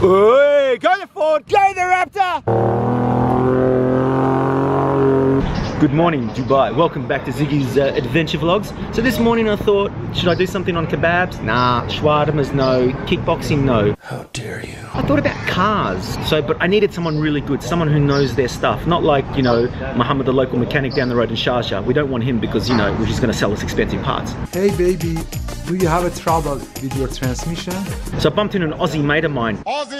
Oi, go the Ford, go the Raptor! Good morning, Dubai. Welcome back to Ziggy's adventure vlogs. So this morning I thought, should I do something on kebabs? Nah, shawarmas no, kickboxing no. How dare you? I thought about cars. But I needed someone really good, someone who knows their stuff. Not like, you know, Muhammad, the local mechanic down the road in Sharjah. We don't want him because, you know, he's going to sell us expensive parts. Hey baby, do you have a trouble with your transmission? So I bumped into an Aussie mate of mine. Aussie.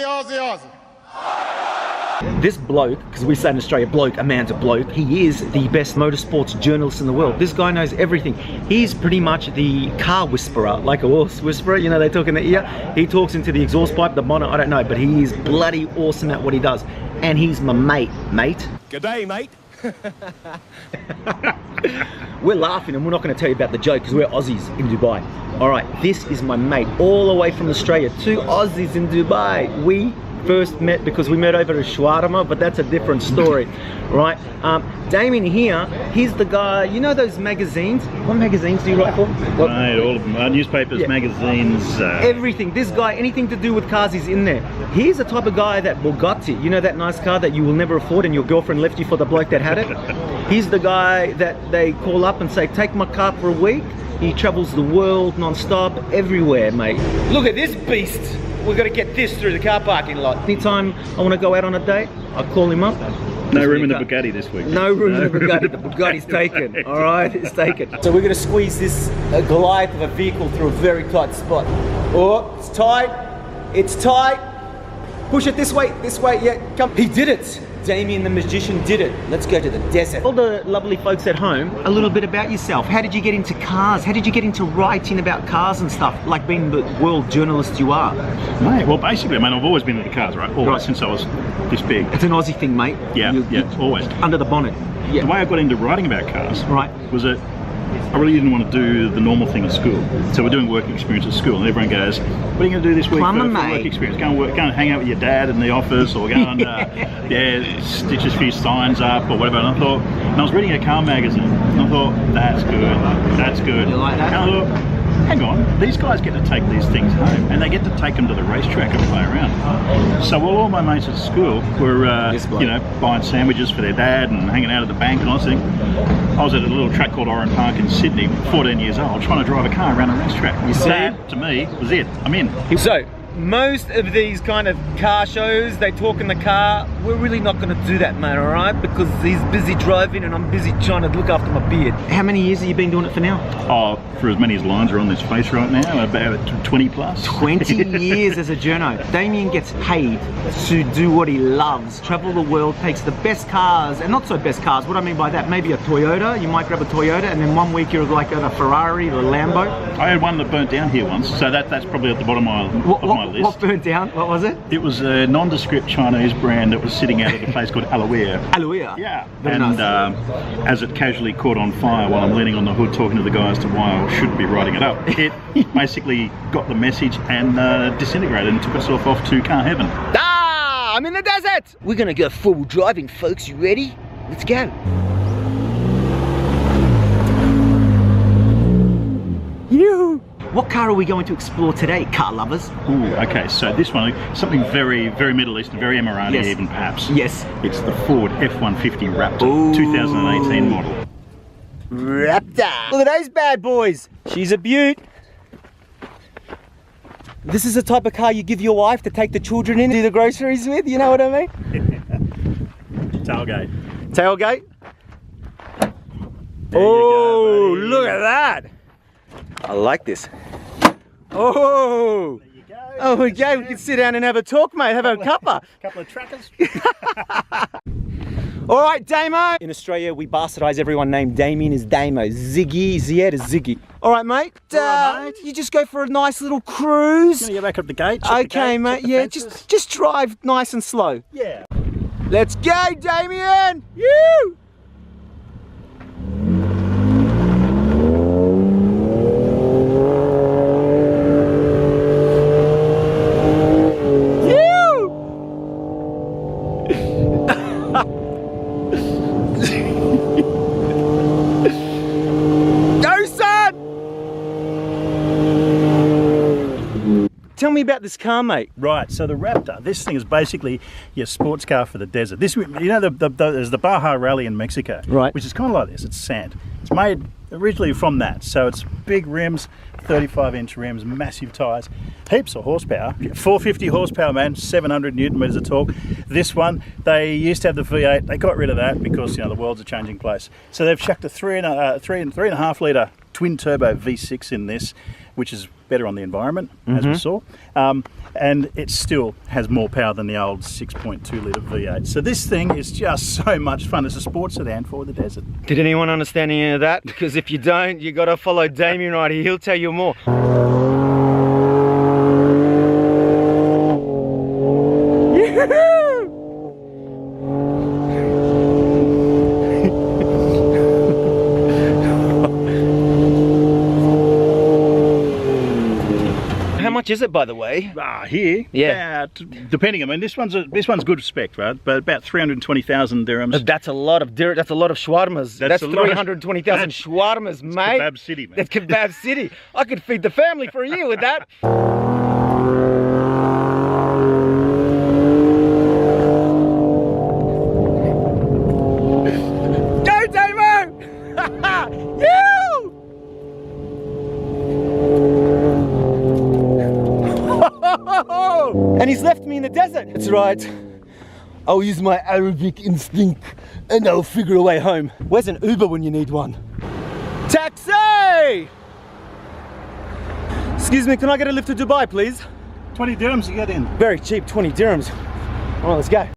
This bloke, because we say in Australia, bloke, a man's a bloke, he is the best motorsports journalist in the world. This guy knows everything. He's pretty much the car whisperer, like a horse whisperer, you know, they talk in the ear. He talks into the exhaust pipe, the bonnet, I don't know, but he is bloody awesome at what he does. And he's my mate. G'day, mate. We're laughing and we're not going to tell you about the joke because we're Aussies in Dubai. Alright, this is my mate, all the way from Australia, 2 Aussies in Dubai. We first met because we met over a shawarma, but that's a different story, right? Damien here, he's the guy, you know those magazines? What magazines do you write for? Mate, all of them. Newspapers, yeah. Magazines. Everything. This guy, anything to do with cars is in there. He's the type of guy that Bugatti, you know that nice car that you will never afford and your girlfriend left you for the bloke that had it? He's the guy that they call up and say, take my car for a week. He travels the world non-stop, everywhere, mate. Look at this beast. We've got to get this through the car parking lot. Anytime I want to go out on a date, I call him up. No room in the Bugatti this week. No room in the Bugatti. The Bugatti's taken. All right, it's taken. So we're going to squeeze this Goliath of a vehicle through a very tight spot. Oh, it's tight. It's tight. Push it this way, yeah, come. He did it. Damien the magician did it. Let's go to the desert. All the lovely folks at home, a little bit about yourself. How did you get into cars? How did you get into writing about cars and stuff? Like being the world journalist you are. Mate, well basically, I mean, I've always been into cars, right? Always, since I was this big. It's an Aussie thing, mate. Yeah, always. Under the bonnet. Yeah. The way I got into writing about cars, right, was that I really didn't want to do the normal thing at school. So we're doing work experience at school and everyone goes, what are you going to do this week for work experience? Go and hang out with your dad in the office or go and stitch a few signs up or whatever. And I was reading a car magazine and I thought, that's good. You like that? And I thought, hang on, these guys get to take these things home and they get to take them to the racetrack and play around. So while all my mates at school were, you know, buying sandwiches for their dad and hanging out at the bank and all this thing, I was at a little track called Oran Park in Sydney, 14 years old, trying to drive a car around a racetrack. You see? That, to me, was it. I'm in. So, most of these kind of car shows, they talk in the car. We're really not going to do that, mate, all right? Because he's busy driving and I'm busy trying to look after my beard. How many years have you been doing it for now? Oh, for as many as lines are on this face right now, about 20 plus. 20 years as a journo. Damien gets paid to do what he loves. Travel the world, takes the best cars, and not so best cars. What I mean by that, maybe a Toyota. You might grab a Toyota and then one week you're like at a Ferrari or a Lambo. I had one that burnt down here once, so that's probably at the bottom of my list. What burnt down? What was it? It was a nondescript Chinese brand that was sitting out at a place called Aloea. Aloea? Yeah. Very and nice. As it casually caught on fire while I'm leaning on the hood talking to the guy as to why I shouldn't be riding it up, it basically got the message and disintegrated and took us off to car heaven. Ah! I'm in the desert! We're gonna go full driving, folks. You ready? Let's go. Yoo! What car are we going to explore today, car lovers? Ooh, okay, so this one, something very, very Middle Eastern, very Emirati, yes. Even perhaps. Yes. It's the Ford F-150 Raptor, ooh. 2018 model. Raptor! Look at those bad boys! She's a beaut. This is the type of car you give your wife to take the children in, do the groceries with, you know what I mean? Tailgate. Tailgate? There oh, you go, look at that! I like this. Oh! There you go. Oh, we go. We can sit down and have a talk, mate. Have a cuppa. Couple of trackers. All right, Damo. In Australia, we bastardize everyone named Damien as Damo. Ziggy, Ziad is Ziggy. All right, mate. All right, mate. You just go for a nice little cruise. Gonna go back up the gate. Okay, mate. Yeah, just drive nice and slow. Yeah. Let's go, Damien. You. Tell me me about this car, mate. Right, so the Raptor, this thing is basically your sports car for the desert. This, you know, there's the Baja Rally in Mexico, right? Which is kind of like this. It's sand. It's made originally from that, so it's big rims, 35-inch rims, massive tyres, heaps of horsepower. 450 horsepower, man, 700 newton meters of torque. This one, they used to have the V8. They got rid of that because, you know, the world's a changing place. So they've chucked a 3.5 litre twin turbo V6 in this, which is better on the environment, as we saw, and it still has more power than the old 6.2 litre V8. So this thing is just so much fun. It's a sports sedan for the desert. Did anyone understand any of that? Because if you don't, you got to follow Damien right here. He'll tell you more. How much is it, by the way? Here, yeah. Depending, I mean, this one's good spec, right? But about 320,000 dirhams. That's a lot of that's a lot of shawarmas. That's 320,000 shawarmas, mate. Kebab City, man. That's Kebab City. I could feed the family for a year with that. Go, Damo! You! And he's left me in the desert. That's right. I'll use my Arabic instinct and I'll figure a way home. Where's an Uber when you need one? Taxi! Excuse me, can I get a lift to Dubai, please? 20 dirhams you get in. Very cheap, 20 dirhams. All right, let's go.